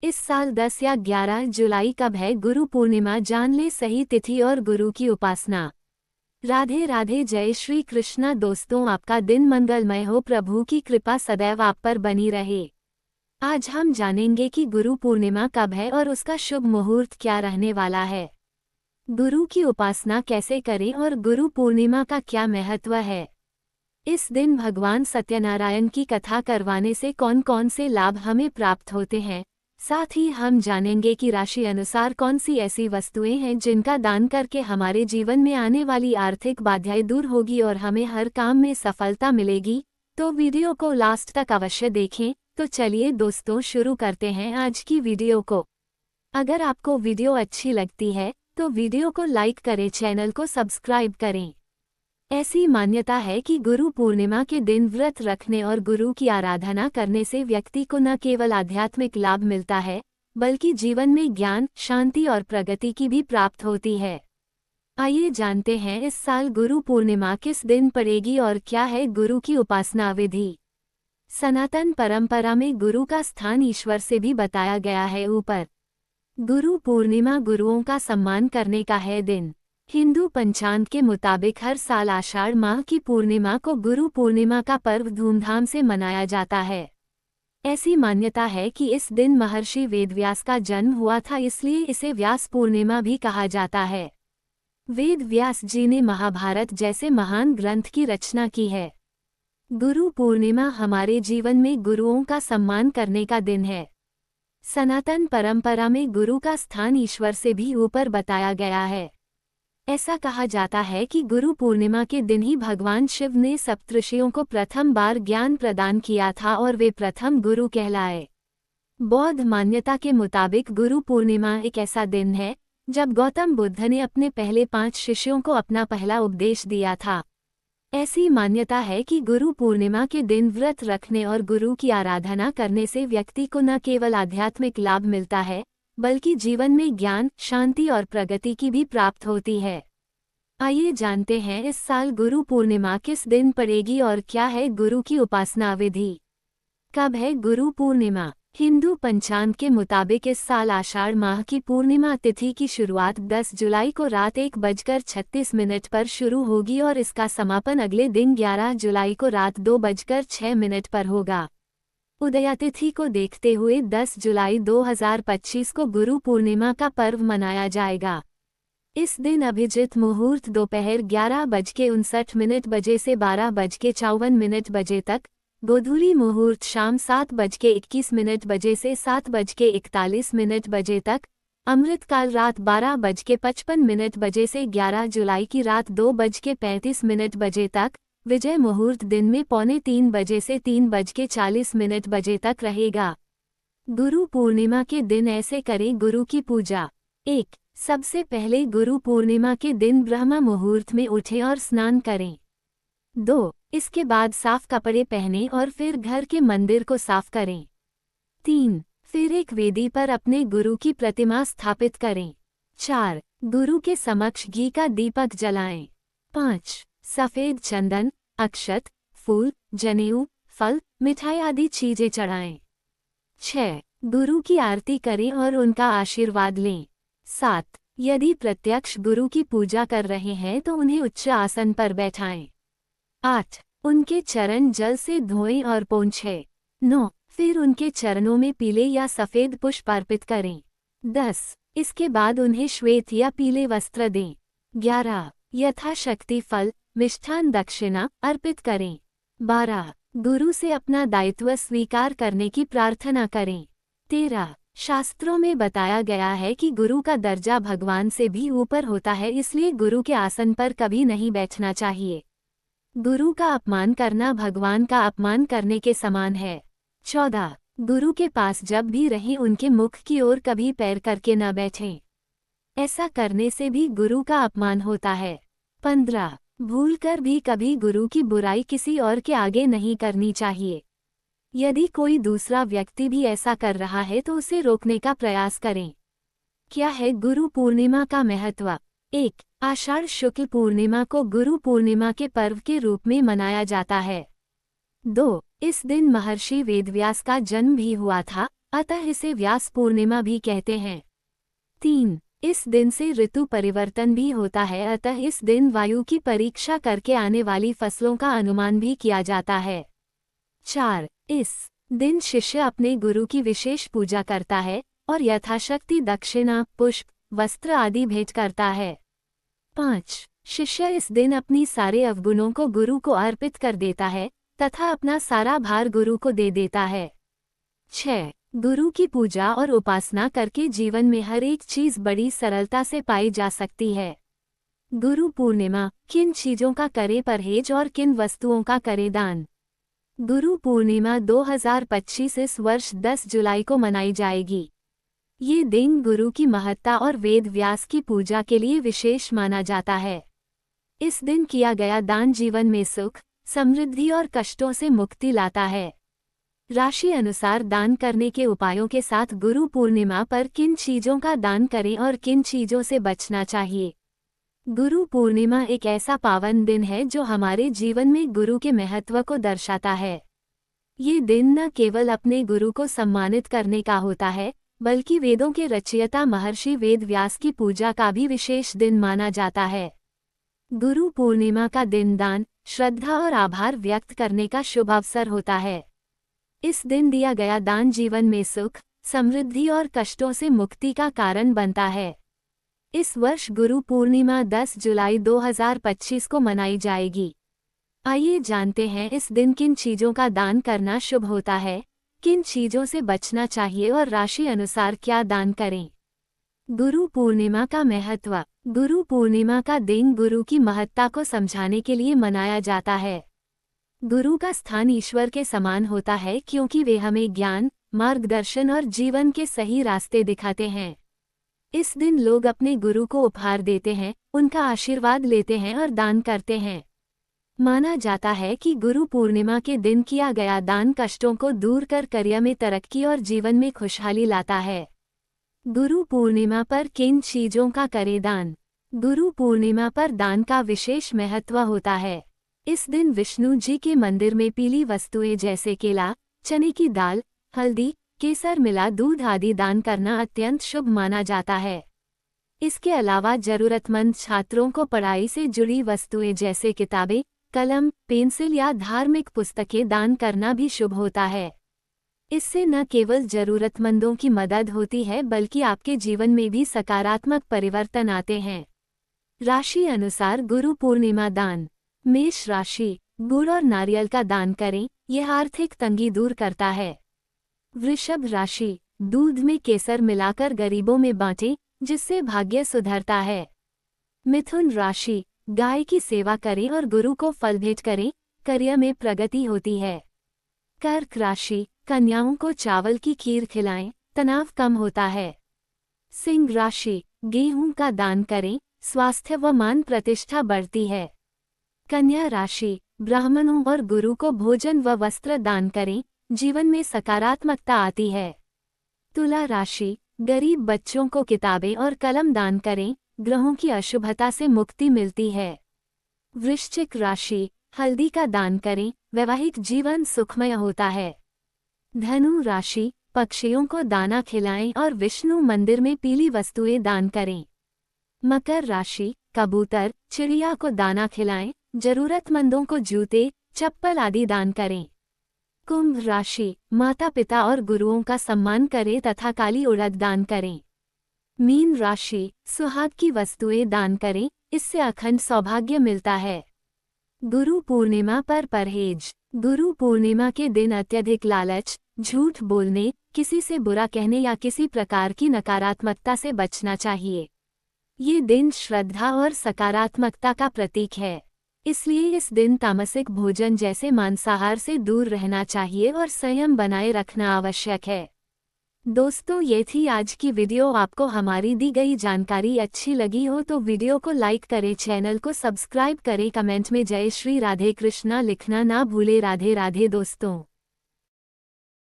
इस साल 10 या 11 जुलाई कब है गुरु पूर्णिमा, जान ले सही तिथि और गुरु की उपासना। राधे राधे, जय श्री कृष्णा। दोस्तों, आपका दिन मंगलमय हो, प्रभु की कृपा सदैव आप पर बनी रहे। आज हम जानेंगे कि गुरु पूर्णिमा कब है और उसका शुभ मुहूर्त क्या रहने वाला है। गुरु की उपासना कैसे करें और गुरु पूर्णिमा का क्या महत्व है। इस दिन भगवान सत्यनारायण की कथा करवाने से कौन कौन से लाभ हमें प्राप्त होते हैं। साथ ही हम जानेंगे कि राशि अनुसार कौन सी ऐसी वस्तुएं हैं जिनका दान करके हमारे जीवन में आने वाली आर्थिक बाधाएं दूर होगी और हमें हर काम में सफलता मिलेगी। तो वीडियो को लास्ट तक अवश्य देखें। तो चलिए दोस्तों, शुरू करते हैं आज की वीडियो को। अगर आपको वीडियो अच्छी लगती है तो वीडियो को लाइक करें, चैनल को सब्सक्राइब करें। ऐसी मान्यता है कि गुरु पूर्णिमा के दिन व्रत रखने और गुरु की आराधना करने से व्यक्ति को न केवल आध्यात्मिक लाभ मिलता है, बल्कि जीवन में ज्ञान, शांति और प्रगति की भी प्राप्त होती है। आइए जानते हैं इस साल गुरु पूर्णिमा किस दिन पड़ेगी और क्या है गुरु की उपासना विधि। सनातन परंपरा में गुरु का स्थान ईश्वर से भी बताया गया है ऊपर। गुरु पूर्णिमा गुरुओं का सम्मान करने का है दिन। हिंदू पंचांग के मुताबिक हर साल आषाढ़ माह की पूर्णिमा को गुरु पूर्णिमा का पर्व धूमधाम से मनाया जाता है। ऐसी मान्यता है कि इस दिन महर्षि वेदव्यास का जन्म हुआ था, इसलिए इसे व्यास पूर्णिमा भी कहा जाता है। वेद व्यास जी ने महाभारत जैसे महान ग्रंथ की रचना की है। गुरु पूर्णिमा हमारे जीवन में गुरुओं का सम्मान करने का दिन है। सनातन परंपरा में गुरु का स्थान ईश्वर से भी ऊपर बताया गया है। ऐसा कहा जाता है कि गुरु पूर्णिमा के दिन ही भगवान शिव ने सप्तऋषियों को प्रथम बार ज्ञान प्रदान किया था और वे प्रथम गुरु कहलाए। बौद्ध मान्यता के मुताबिक गुरु पूर्णिमा एक ऐसा दिन है जब गौतम बुद्ध ने अपने पहले 5 शिष्यों को अपना पहला उपदेश दिया था। ऐसी मान्यता है कि गुरु पूर्णिमा के दिन व्रत रखने और गुरु की आराधना करने से व्यक्ति को न केवल आध्यात्मिक लाभ मिलता है, बल्कि जीवन में ज्ञान, शांति और प्रगति की भी प्राप्त होती है। आइए जानते हैं इस साल गुरु पूर्णिमा किस दिन पड़ेगी और क्या है गुरु की उपासना विधि। कब है गुरु पूर्णिमा। हिंदू पंचांग के मुताबिक इस साल आषाढ़ माह की पूर्णिमा तिथि की शुरुआत 10 जुलाई को रात 1:36 पर शुरू होगी और इसका समापन अगले दिन 11 जुलाई को रात 2:06 पर होगा। उदया तिथि को देखते हुए 10 जुलाई 2025 को गुरु पूर्णिमा का पर्व मनाया जाएगा। इस दिन अभिजित मुहूर्त दोपहर 11:59 बजे से 12:54 बजे तक, गोधूली मुहूर्त शाम 7:21 बजे से 7:41 बजे तक, अमृतकाल रात 12:55 बजे से 11 जुलाई की रात 2:35 बजे तक, विजय मुहूर्त दिन में 2:45 बजे से 3:40 बजे तक रहेगा। गुरु पूर्णिमा के दिन ऐसे करें गुरु की पूजा। 1. सबसे पहले गुरु पूर्णिमा के दिन ब्रह्म मुहूर्त में उठें और स्नान करें। 2. इसके बाद साफ कपड़े पहनें और फिर घर के मंदिर को साफ करें। 3. फिर एक वेदी पर अपने गुरु की प्रतिमा स्थापित करें। 4. गुरु के समक्ष घी का दीपक जलाएं। 5. सफेद चंदन, अक्षत, फूल, जनेऊ, फल, मिठाई आदि चीजें चढ़ाएं। 6. गुरु की आरती करें और उनका आशीर्वाद लें। 7. यदि प्रत्यक्ष गुरु की पूजा कर रहे हैं तो उन्हें उच्च आसन पर बैठाएं। 8. उनके चरण जल से धोएं और पोंछें। 9. फिर उनके चरणों में पीले या सफेद पुष्प अर्पित करें। 10. इसके बाद उन्हें श्वेत या पीले वस्त्र दें। 11. यथाशक्ति फल, मिष्ठान दक्षिणा अर्पित करें। 12. गुरु से अपना दायित्व स्वीकार करने की प्रार्थना करें। 13. शास्त्रों में बताया गया है कि गुरु का दर्जा भगवान से भी ऊपर होता है, इसलिए गुरु के आसन पर कभी नहीं बैठना चाहिए। गुरु का अपमान करना भगवान का अपमान करने के समान है। 14. गुरु के पास जब भी रहें उनके मुख की ओर कभी पैर करके न बैठें। ऐसा करने से भी गुरु का अपमान होता है। 15. भूलकर भी कभी गुरु की बुराई किसी और के आगे नहीं करनी चाहिए। यदि कोई दूसरा व्यक्ति भी ऐसा कर रहा है तो उसे रोकने का प्रयास करें। क्या है गुरु पूर्णिमा का महत्व। 1. आषाढ़ शुक्ल पूर्णिमा को गुरु पूर्णिमा के पर्व के रूप में मनाया जाता है। 2. इस दिन महर्षि वेदव्यास का जन्म भी हुआ था। अतः इसे व्यास पूर्णिमा भी कहते हैं। 3. इस दिन से ऋतु परिवर्तन भी होता है, अतः इस दिन वायु की परीक्षा करके आने वाली फसलों का अनुमान भी किया जाता है। 4. इस दिन शिष्य अपने गुरु की विशेष पूजा करता है और यथाशक्ति दक्षिणा, पुष्प, वस्त्र आदि भेंट करता है। 5. शिष्य इस दिन अपनी सारे अवगुणों को गुरु को अर्पित कर देता है तथा अपना सारा भार गुरु को दे देता है। 6. गुरु की पूजा और उपासना करके जीवन में हर एक चीज बड़ी सरलता से पाई जा सकती है। गुरु पूर्णिमा, किन चीजों का करे परहेज और किन वस्तुओं का करे दान। गुरु पूर्णिमा 2025 इस वर्ष 10 जुलाई को मनाई जाएगी। ये दिन गुरु की महत्ता और वेद व्यास की पूजा के लिए विशेष माना जाता है। इस दिन किया गया दान जीवन में सुख, समृद्धि और कष्टों से मुक्ति लाता है। राशि अनुसार दान करने के उपायों के साथ गुरु पूर्णिमा पर किन चीजों का दान करें और किन चीजों से बचना चाहिए। गुरु पूर्णिमा एक ऐसा पावन दिन है जो हमारे जीवन में गुरु के महत्व को दर्शाता है। ये दिन न केवल अपने गुरु को सम्मानित करने का होता है, बल्कि वेदों के रचयिता महर्षि वेद व्यास की पूजा का भी विशेष दिन माना जाता है। गुरु पूर्णिमा का दिन दान, श्रद्धा और आभार व्यक्त करने का शुभ अवसर होता है। इस दिन दिया गया दान जीवन में सुख, समृद्धि और कष्टों से मुक्ति का कारण बनता है। इस वर्ष गुरु पूर्णिमा 10 जुलाई 2025 को मनाई जाएगी। आइए जानते हैं इस दिन किन चीजों का दान करना शुभ होता है, किन चीजों से बचना चाहिए और राशि अनुसार क्या दान करें। गुरु पूर्णिमा का महत्व। गुरु पूर्णिमा का दिन गुरु की महत्ता को समझाने के लिए मनाया जाता है। गुरु का स्थान ईश्वर के समान होता है क्योंकि वे हमें ज्ञान, मार्गदर्शन और जीवन के सही रास्ते दिखाते हैं। इस दिन लोग अपने गुरु को उपहार देते हैं, उनका आशीर्वाद लेते हैं और दान करते हैं। माना जाता है कि गुरु पूर्णिमा के दिन किया गया दान कष्टों को दूर कर करियर में तरक्की और जीवन में खुशहाली लाता है। गुरु पूर्णिमा पर किन चीजों का करे दान। गुरु पूर्णिमा पर दान का विशेष महत्व होता है। इस दिन विष्णु जी के मंदिर में पीली वस्तुएं जैसे केला, चने की दाल, हल्दी, केसर मिला दूध आदि दान करना अत्यंत शुभ माना जाता है। इसके अलावा जरूरतमंद छात्रों को पढ़ाई से जुड़ी वस्तुएं जैसे किताबें, कलम, पेंसिल या धार्मिक पुस्तकें दान करना भी शुभ होता है। इससे न केवल जरूरतमंदों की मदद होती है बल्कि आपके जीवन में भी सकारात्मक परिवर्तन आते हैं। राशि अनुसार गुरु पूर्णिमा दान। मेष राशि, गुड़ और नारियल का दान करें, यह आर्थिक तंगी दूर करता है। वृषभ राशि, दूध में केसर मिलाकर गरीबों में बांटें, जिससे भाग्य सुधरता है। मिथुन राशि, गाय की सेवा करें और गुरु को फल भेंट करें, करियर में प्रगति होती है। कर्क राशि, कन्याओं को चावल की खीर खिलाएं, तनाव कम होता है। सिंह राशि, गेहूं का दान करें, स्वास्थ्य व मान प्रतिष्ठा बढ़ती है। कन्या राशि, ब्राह्मणों और गुरु को भोजन व वस्त्र दान करें, जीवन में सकारात्मकता आती है। तुला राशि, गरीब बच्चों को किताबें और कलम दान करें, ग्रहों की अशुभता से मुक्ति मिलती है। वृश्चिक राशि, हल्दी का दान करें, वैवाहिक जीवन सुखमय होता है। धनु राशि, पक्षियों को दाना खिलाएं और विष्णु मंदिर में पीली वस्तुएं दान करें। मकर राशि, कबूतर, चिड़िया को दाना खिलाएं, जरूरतमंदों को जूते, चप्पल आदि दान करें। कुंभ राशि, माता पिता और गुरुओं का सम्मान करें तथा काली उड़द दान करें। मीन राशि, सुहाग की वस्तुएं दान करें, इससे अखंड सौभाग्य मिलता है। गुरु पूर्णिमा पर परहेज। गुरु पूर्णिमा के दिन अत्यधिक लालच, झूठ बोलने, किसी से बुरा कहने या किसी प्रकार की नकारात्मकता से बचना चाहिए। ये दिन श्रद्धा और सकारात्मकता का प्रतीक है, इसलिए इस दिन तामसिक भोजन जैसे मांसाहार से दूर रहना चाहिए और संयम बनाए रखना आवश्यक है। दोस्तों, ये थी आज की वीडियो। आपको हमारी दी गई जानकारी अच्छी लगी हो तो वीडियो को लाइक करें, चैनल को सब्सक्राइब करें, कमेंट में जय श्री राधे कृष्णा लिखना ना भूले। राधे राधे दोस्तों।